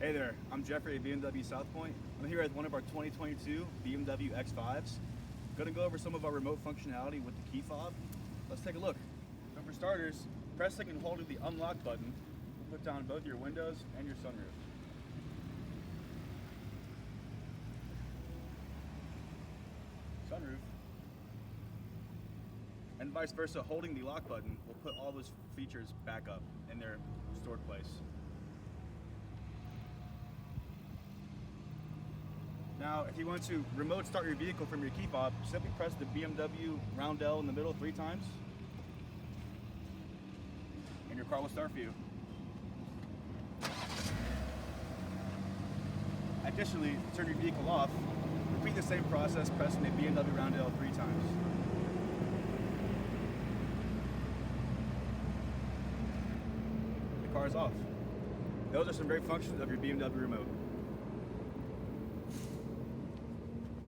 Hey there, I'm Jeffrey at BMW South Point. I'm here at one of our 2022 BMW X5s. Gonna go over some of our remote functionality with the key fob. Let's take a look. So for starters, pressing and holding the unlock button will put down both your windows and your sunroof. Sunroof. And vice versa, holding the lock button will put all those features back up in their stored place. Now, if you want to remote start your vehicle from your key fob, simply press the BMW roundel in the middle 3 times, and your car will start for you. Additionally, to turn your vehicle off, repeat the same process pressing the BMW roundel 3 times. The car is off. Those are some great functions of your BMW remote.